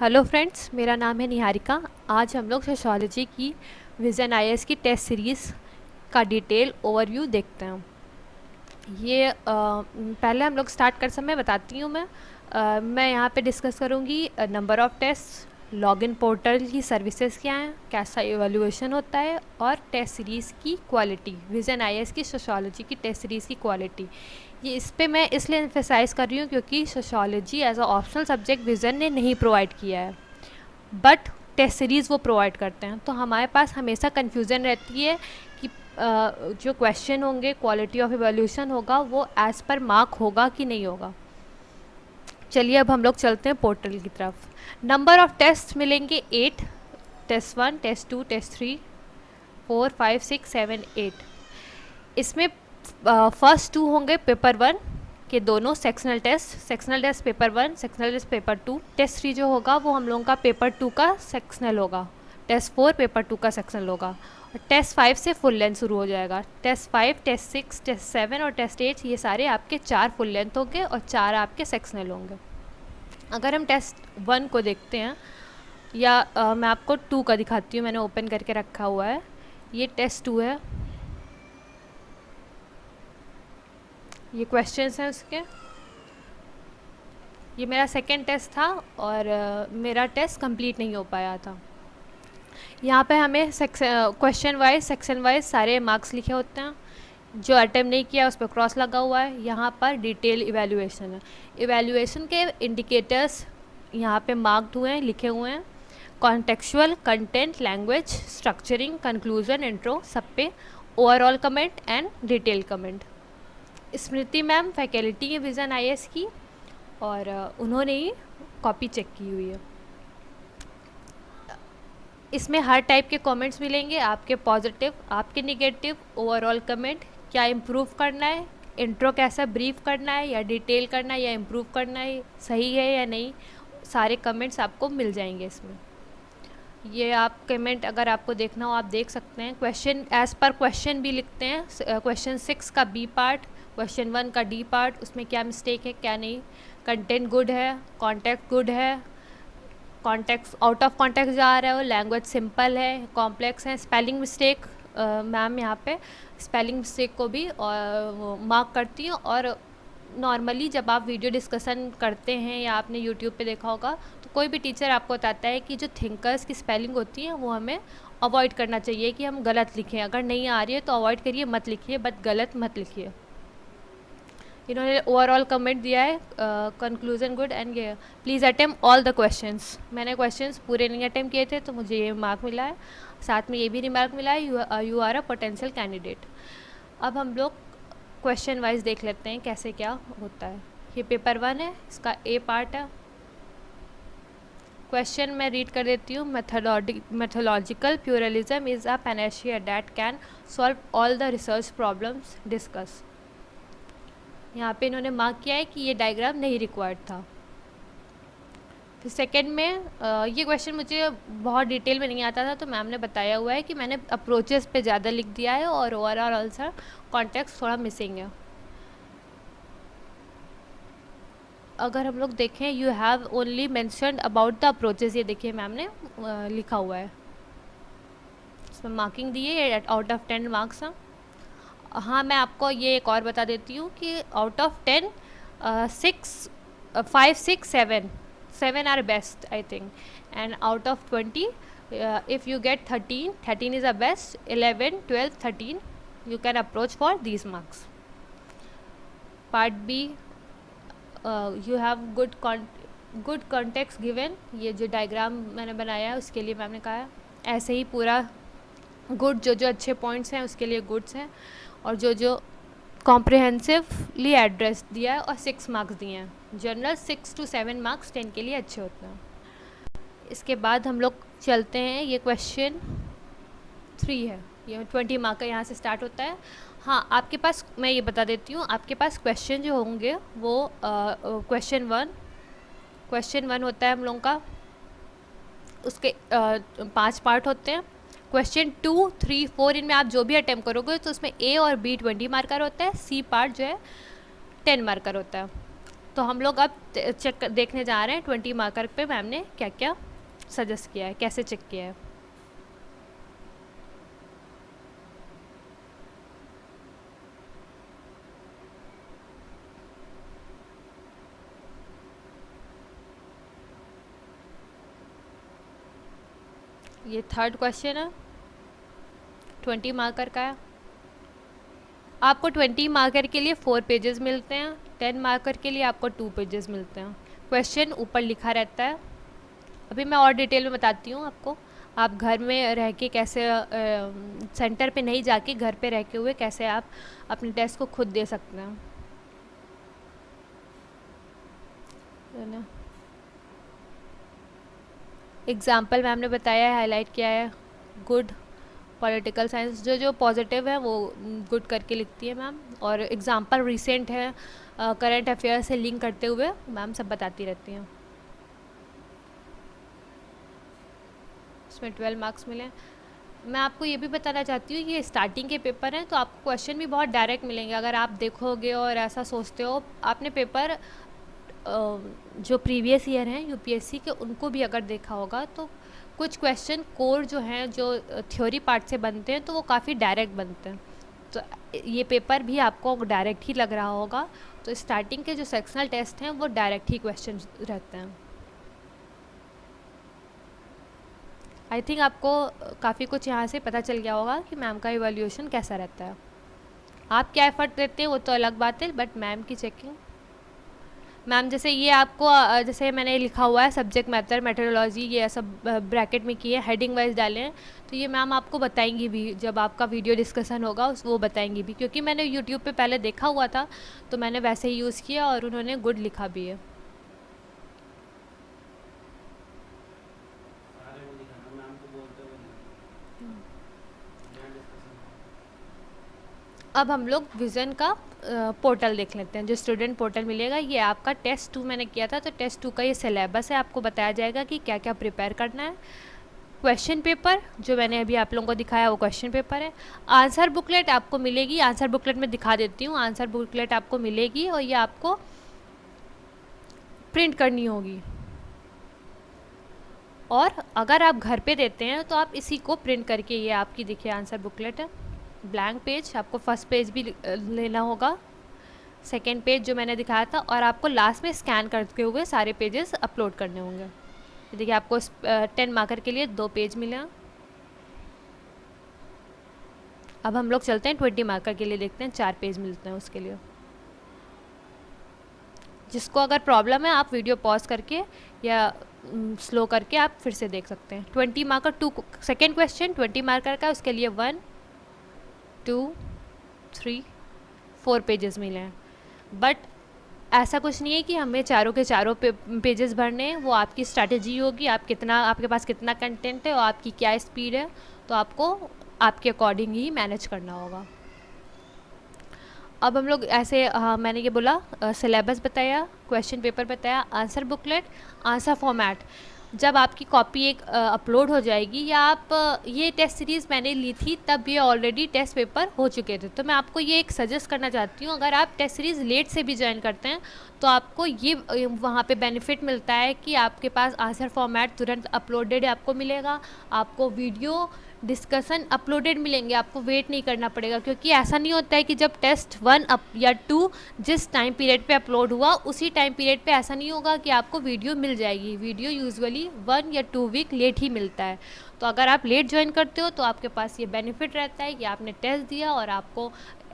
Hello friends, मेरा नाम है निहारिका। आज हम लोग सोशियोलॉजी की विज़न आईएएस की टेस्ट सीरीज़ का डिटेल ओवरव्यू देखते हैं। पहले हम लोग स्टार्ट कर समय बताती हूँ मैं यहाँ पे डिस्कस करूँगी number of test, login portal की सर्विसेज क्या हैं, कैसा इवैल्यूएशन होता है और टेस्ट सीरीज़ की क्वालिटी, विज़न आईएएस की सोशियोलॉजी की टेस्ट सीरीज़ की क्वालिटी। ये इस पे मैं इसलिए एम्फेसाइज़ कर रही हूँ क्योंकि sociology as a optional subject vision ने नहीं प्रोवाइड किया है, बट टेस्ट सीरीज़ वो प्रोवाइड करते हैं। तो हमारे पास हमेशा कन्फ्यूज़न रहती है कि जो क्वेश्चन होंगे, क्वालिटी ऑफ इवैल्यूएशन होगा, वो एज़ पर मार्क होगा कि नहीं होगा। चलिए अब हम लोग चलते हैं पोर्टल की तरफ। नंबर ऑफ़ टेस्ट मिलेंगे 8, टेस्ट 1, टेस्ट 2, टेस्ट 3, 4, 5, 6, 7, 8। इसमें फर्स्ट 2 होंगे पेपर 1 के दोनों sectional test paper 1, sectional test paper 2। Test 3 जो होगा वो हम लोगों का पेपर 2 का सेक्शनल होगा। टेस्ट 4 पेपर 2 का सेक्शनल होगा और टेस्ट 5 से फुल लेंथ शुरू हो जाएगा। टेस्ट 5, टेस्ट 6, टेस्ट 7 और टेस्ट 8 ये सारे आपके 4 फुल लेंथ होंगे और 4 आपके सेक्शनल होंगे। अगर हम टेस्ट 1 को देखते हैं या मैं आपको 2 का दिखाती हूँ, मैंने ओपन करके रखा हुआ है। ये टेस्ट 2 है, ये क्वेश्चंस हैं उसके। ये मेरा सेकंड टेस्ट था और मेरा टेस्ट कंप्लीट नहीं हो पाया था। यहाँ पे हमें क्वेश्चन वाइज, सेक्शन वाइज सारे मार्क्स लिखे होते हैं। जो अटेम्प्ट नहीं किया उस पर क्रॉस लगा हुआ है। यहाँ पर डिटेल इवैल्यूएशन है। इवैल्यूएशन के इंडिकेटर्स यहाँ पे मार्क्ड हुए हैं, लिखे हुए हैं। Contextual, content, language, structuring, conclusion, intro, सब पे overall comment and detail comment. Smriti ma'am faculty है विज़न आईएएस की और उन्होंने ही कॉपी चेक की हुई है। इसमें हर टाइप के कमेंट्स मिलेंगे, आपके पॉजिटिव, आपके नेगेटिव, ओवरऑल कमेंट, क्या इम्प्रूव करना है, इंट्रो कैसा ब्रीफ करना है या डिटेल करना है या इम्प्रूव करना है, सही है या नहीं, सारे कमेंट्स आपको मिल जाएंगे इसमें। ये आप कमेंट अगर आपको देखना हो आप देख सकते हैं। क्वेश्चन एज़ पर क्वेश्चन भी लिखते हैं। क्वेश्चन 6 का बी पार्ट, क्वेश्चन 1 का डी पार्ट, उसमें क्या मिस्टेक है क्या नहीं, कंटेंट गुड है, कॉन्टेक्ट गुड है, कॉन्टेक्स्ट आउट ऑफ कॉन्टेक्स्ट जा रहा है, वो लैंग्वेज सिंपल है, कॉम्प्लेक्स है, स्पेलिंग मिस्टेक मैम यहाँ पे स्पेलिंग मिस्टेक को भी मार्क करती हैं। और नॉर्मली जब आप वीडियो डिस्कशन करते हैं या आपने यूट्यूब पे देखा होगा तो कोई भी टीचर आपको बताता है कि जो थिंकर्स की स्पेलिंग होती है वो हमें अवॉइड करना चाहिए कि हम गलत लिखें। अगर नहीं आ रही है तो अवॉइड करिए, मत लिखिए, बट गलत मत लिखिए। इन्होंने ओवरऑल कमेंट दिया है, कंक्लूजन गुड एंड ये please attempt all the questions. मैंने क्वेश्चंस पूरे नहीं अटेम्प्ट किए थे तो मुझे ये मार्क मिला है। साथ में ये भी रिमार्क मिला है, you are a potential candidate. अब हम लोग क्वेश्चन वाइज देख लेते हैं कैसे क्या होता है। ये पेपर 1 है, इसका ए पार्ट है। क्वेश्चन मैं रीड कर देती हूँ। Mythological pluralism is a Panacea that can solve all the research problems discuss. यहाँ पे इन्होंने मार्क किया है कि ये डायग्राम नहीं रिक्वायर्ड था। फिर सेकेंड में ये क्वेश्चन मुझे बहुत डिटेल में नहीं आता था तो मैम ने बताया हुआ है कि मैंने अप्रोचेस पे ज़्यादा लिख दिया है और ओवरऑल आंसर कॉन्टेक्स्ट थोड़ा मिसिंग है। अगर हम लोग देखें, you have only mentioned about the approaches, ये देखिए मैम ने लिखा हुआ है, इसमें मार्किंग दी है, आउट ऑफ 10 मार्क्स हैं। हाँ, मैं आपको ये एक और बता देती हूँ कि out of 10 5, 6, 7 are best I think, and out of 20 if you get 13 is the best, 11, 12, 13 you can approach for these marks. Part B, you have good context given। ये जो डायग्राम मैंने बनाया है उसके लिए मैम ने कहा है ऐसे ही पूरा गुड, जो अच्छे पॉइंट्स हैं उसके लिए गुड्स हैं और जो कॉम्प्रिहेंसिवली एड्रेस दिया है और 6 मार्क्स दिए हैं। जनरल 6 to 7 मार्क्स 10 के लिए अच्छे होते हैं। इसके बाद हम लोग चलते हैं, ये क्वेश्चन 3 है, ये 20 मार्क का यहाँ से स्टार्ट होता है। हाँ, आपके पास मैं ये बता देती हूँ, आपके पास क्वेश्चन जो होंगे वो क्वेश्चन 1 होता है हम लोगों का, उसके 5 पार्ट होते हैं। क्वेश्चन 2, 3, 4 इनमें आप जो भी अटैम्प्ट करोगे तो उसमें ए और बी 20 मार्कर होता है, सी पार्ट जो है 10 मार्कर होता है। तो हम लोग अब चेक देखने जा रहे हैं 20 मार्कर पे मैम ने क्या क्या सजेस्ट किया है, कैसे चेक किया है। ये थर्ड क्वेश्चन है, 20 मार्कर का है। आपको 20 मार्कर के लिए 4 पेजेस मिलते हैं, 10 मार्कर के लिए आपको 2 पेजेस मिलते हैं। क्वेश्चन ऊपर लिखा रहता है। अभी मैं और डिटेल में बताती हूँ आपको, आप घर में रह के कैसे सेंटर पे नहीं जाके घर पे रह के हुए कैसे आप अपने टेस्ट को खुद दे सकते हैं, है ना। एग्जाम्पल मैम ने बताया है, हाईलाइट किया है। गुड, पॉलिटिकल साइंस जो जो पॉजिटिव है वो गुड करके लिखती है मैम, और एग्जाम्पल रिसेंट है, करंट अफेयर से लिंक करते हुए मैम सब बताती रहती हैं। इसमें 12 मार्क्स मिले। मैं आपको ये भी बताना चाहती हूँ, ये स्टार्टिंग के पेपर हैं तो आपको क्वेश्चन भी बहुत डायरेक्ट मिलेंगे। अगर आप देखोगे और ऐसा सोचते हो, आपने पेपर जो प्रीवियस ईयर हैं यूपीएससी के उनको भी अगर देखा होगा तो कुछ क्वेश्चन कोर जो हैं जो थ्योरी पार्ट से बनते हैं तो वो काफ़ी डायरेक्ट बनते हैं। तो ये पेपर भी आपको डायरेक्ट ही लग रहा होगा। तो स्टार्टिंग के जो सेक्शनल टेस्ट हैं वो डायरेक्ट ही क्वेश्चन रहते हैं। आई थिंक आपको काफ़ी कुछ यहाँ से पता चल गया होगा कि मैम का इवैल्यूएशन कैसा रहता है। आप क्या एफर्ट देते हैं वो तो अलग बात है, बट मैम की चेकिंग, मैम जैसे ये आपको जैसे मैंने लिखा हुआ है सब्जेक्ट मैटर मेथोडोलॉजी, ये सब ब्रैकेट में किए हेडिंग वाइज डाले हैं, तो ये मैम आपको बताएंगी भी जब आपका वीडियो डिस्कशन होगा वो बताएंगी भी, क्योंकि मैंने यूट्यूब पे पहले देखा हुआ था तो मैंने वैसे ही यूज़ किया और उन्होंने गुड लिखा भी है। अब हम लोग विज़न का पोर्टल देख लेते हैं। जो स्टूडेंट पोर्टल मिलेगा, ये आपका टेस्ट 2 मैंने किया था, तो टेस्ट 2 का ये सिलेबस है, आपको बताया जाएगा कि क्या क्या प्रिपेयर करना है। क्वेश्चन पेपर जो मैंने अभी आप लोगों को दिखाया वो क्वेश्चन पेपर है। आंसर बुकलेट आपको मिलेगी, आंसर बुकलेट में दिखा देती हूँ, आंसर बुकलेट आपको मिलेगी और ये आपको प्रिंट करनी होगी। और अगर आप घर पे देते हैं तो आप इसी को प्रिंट करके, ये आपकी देखिए आंसर बुकलेट है, ब्लैंक पेज, आपको फर्स्ट पेज भी लेना होगा, सेकेंड पेज जो मैंने दिखाया था, और आपको लास्ट में स्कैन करते हुए सारे पेजेस अपलोड करने होंगे। देखिए आपको 10 मार्कर के लिए 2 पेज मिले। अब हम लोग चलते हैं 20 मार्कर के लिए, देखते हैं 4 पेज मिलते हैं उसके लिए। जिसको अगर प्रॉब्लम है आप वीडियो पॉज करके या स्लो करके आप फिर से देख सकते हैं। 20 मार्कर 2 सेकेंड क्वेश्चन 20 मार्कर का, उसके लिए 1 2 3 4 पेजेस मिले हैं। बट ऐसा कुछ नहीं है कि हमें चारों के चारों पेजेस भरने हैं, वो आपकी स्ट्रैटेजी होगी, आप कितना, आपके पास कितना कंटेंट है और आपकी क्या स्पीड है, तो आपको आपके अकॉर्डिंग ही मैनेज करना होगा। अब हम लोग ऐसे मैंने ये बोला, सिलेबस बताया, क्वेश्चन पेपर बताया, आंसर बुकलेट, आंसर फॉर्मेट। जब आपकी कॉपी एक अपलोड हो जाएगी, या आप ये टेस्ट सीरीज़ मैंने ली थी तब ये ऑलरेडी टेस्ट पेपर हो चुके थे, तो मैं आपको ये एक सजेस्ट करना चाहती हूँ, अगर आप टेस्ट सीरीज़ लेट से भी ज्वाइन करते हैं तो आपको ये वहाँ पे बेनिफिट मिलता है कि आपके पास आंसर फॉर्मेट तुरंत अपलोडेड आपको मिलेगा, आपको वीडियो डिस्कशन अपलोडेड मिलेंगे, आपको वेट नहीं करना पड़ेगा। क्योंकि ऐसा नहीं होता है कि जब टेस्ट 1 या 2 जिस टाइम पीरियड पे अपलोड हुआ उसी टाइम पीरियड पे ऐसा नहीं होगा कि आपको वीडियो मिल जाएगी। वीडियो यूजुअली 1 या 2 वीक लेट ही मिलता है। तो अगर आप लेट ज्वाइन करते हो तो आपके पास ये बेनिफिट रहता है कि आपने टेस्ट दिया, और आपको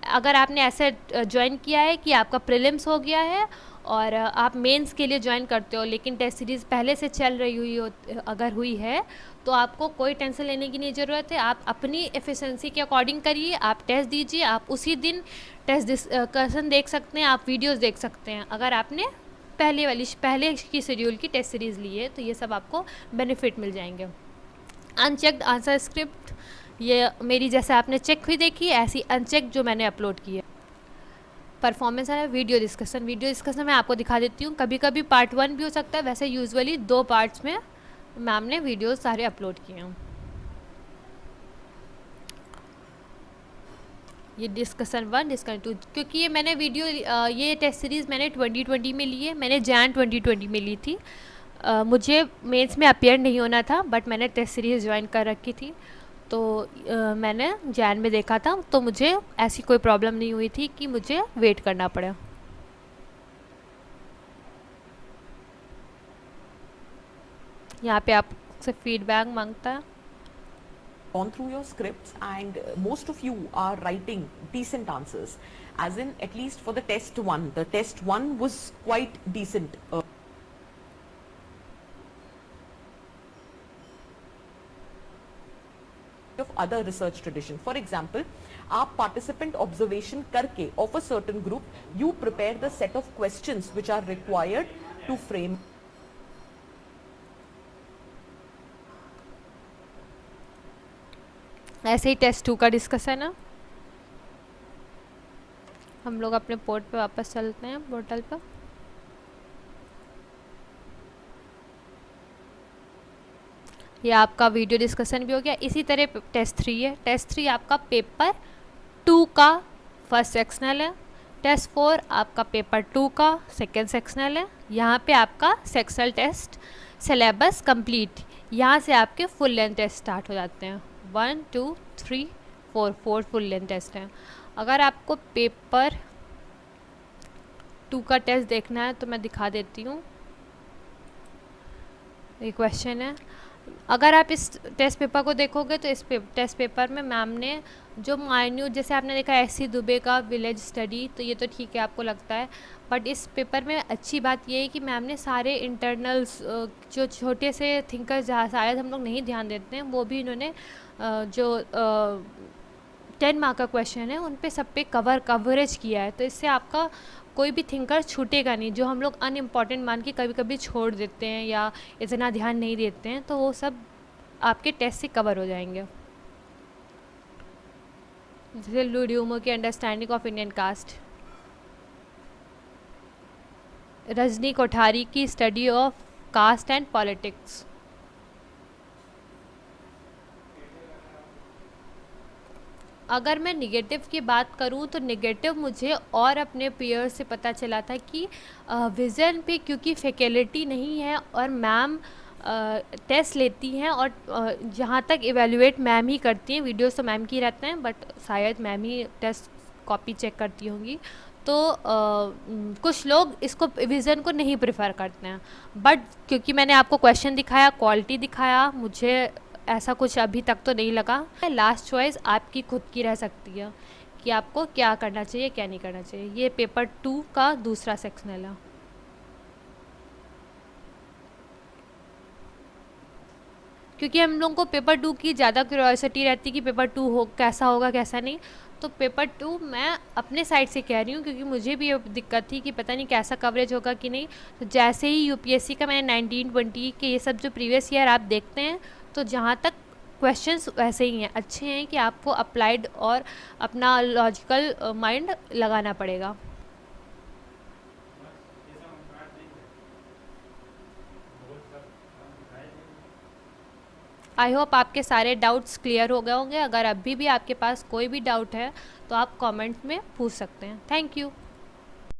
अगर आपने ऐसे ज्वाइन किया है कि आपका प्रीलिम्स हो गया है और आप मेंस के लिए ज्वाइन करते हो, लेकिन टेस्ट सीरीज़ पहले से चल रही हुई हो अगर हुई है तो आपको कोई टेंशन लेने की नहीं ज़रूरत है। आप अपनी एफिशिएंसी के अकॉर्डिंग करिए, आप टेस्ट दीजिए, आप उसी दिन टेस्ट डिस्कशन देख सकते हैं, आप वीडियोस देख सकते हैं। अगर आपने पहले की शेड्यूल की टेस्ट सीरीज़ ली है तो ये सब आपको बेनिफिट मिल जाएंगे। अनचेक्ड आंसर स्क्रिप्ट, ये मेरी जैसे आपने चेक हुई देखी ऐसी अनचेक जो मैंने अपलोड की है। परफॉर्मेंस है वीडियो डिस्कशन मैं आपको दिखा देती हूँ। कभी कभी पार्ट 1 भी हो सकता है, वैसे यूजुअली 2 पार्ट्स में मैम ने वीडियोस सारे अपलोड किए हैं। ये डिस्कशन 1, डिस्कशन 2, क्योंकि ये मैंने वीडियो ये टेस्ट सीरीज़ मैंने 2020 में ली है, मैंने जैन 2020 में ली थी। मुझे मेंस में अपीयर नहीं होना था, बट मैंने टेस्ट सीरीज़ ज्वाइन कर रखी थी, तो मैंने जैन में देखा था, तो मुझे ऐसी कोई प्रॉब्लम नहीं हुई थी कि मुझे वेट करना पड़ा। यहाँ पे आपसे फीडबैक मांगता है। Gone through your scripts and most of you are writing decent answers, as in at least for the test 1. The test 1 was quite decent. Of other research tradition. For example, आप participant observation करके of a certain group, you prepare the set of questions which are required to frame. ऐसे ही test 2 का discussion है। हम लोग अपने port पे वापस चलते हैं, पोर्टल पर। ये आपका वीडियो डिस्कशन भी हो गया। इसी तरह टेस्ट 3 है। टेस्ट 3 आपका पेपर 2 का फर्स्ट सेक्शनल है। टेस्ट 4 आपका पेपर 2 का सेकेंड सेक्शनल है। यहाँ पे आपका सेक्शनल टेस्ट सिलेबस कंप्लीट, यहाँ से आपके फुल लेंथ टेस्ट स्टार्ट हो जाते हैं। 1 2 3 4 फुल लेंथ टेस्ट हैं। अगर आपको पेपर 2 का टेस्ट देखना है तो मैं दिखा देती हूँ। ये क्वेश्चन है। अगर आप इस टेस्ट पेपर को देखोगे तो इस टेस्ट पेपर में मैम ने जो माइन्यूट, जैसे आपने देखा एस.सी. दुबे का विलेज स्टडी, तो ये तो ठीक है आपको लगता है, बट इस पेपर में अच्छी बात ये है कि मैम ने सारे इंटरनल्स जो छोटे से थिंकर्स जहाँ शायद हम लोग नहीं ध्यान देते हैं, वो भी इन्होंने जो 10 मार्क का क्वेश्चन है उन पे सब पे कवरेज किया है। तो इससे आपका कोई भी थिंकर छूटेगा नहीं। जो हम लोग अनइम्पॉर्टेंट मान के कभी कभी छोड़ देते हैं या इतना ध्यान नहीं देते हैं, तो वो सब आपके टेस्ट से कवर हो जाएंगे। जैसे लुड्यूमो की understanding of Indian caste, Rajni Kothari की study of caste and politics. अगर मैं निगेटिव की बात करूं तो निगेटिव मुझे और अपने पीयर से पता चला था कि विज़न पे क्योंकि फैकल्टी नहीं है और मैम टेस्ट लेती हैं, और जहाँ तक इवेलुएट मैम ही करती हैं। वीडियोस तो मैम की रहते हैं, बट शायद मैम ही टेस्ट कॉपी चेक करती होंगी। तो कुछ लोग इसको विज़न को नहीं प्रेफर करते हैं, बट क्योंकि मैंने आपको क्वेश्चन दिखाया, क्वालिटी दिखाया, मुझे ऐसा कुछ अभी तक तो नहीं लगा। लास्ट चॉइस आपकी खुद की रह सकती है कि आपको क्या करना चाहिए क्या नहीं करना चाहिए। ये पेपर 2 का दूसरा सेक्शनल है। क्योंकि हम लोगों को पेपर 2 की ज़्यादा क्यूरियोसिटी रहती कि पेपर 2 हो कैसा होगा कैसा नहीं, तो पेपर 2 मैं अपने साइड से कह रही हूँ, क्योंकि मुझे भी ये दिक्कत थी कि पता नहीं कैसा कवरेज होगा कि नहीं। तो जैसे ही यूपीएससी का मैंने 1920 के ये सब जो प्रीवियस ईयर आप देखते हैं, तो जहाँ तक क्वेश्चंस वैसे ही हैं, अच्छे हैं कि आपको अप्लाइड और अपना लॉजिकल माइंड लगाना पड़ेगा। आई होप आपके सारे डाउट्स क्लियर हो गए होंगे। अगर अभी भी आपके पास कोई भी डाउट है तो आप कमेंट्स में पूछ सकते हैं। Thank you.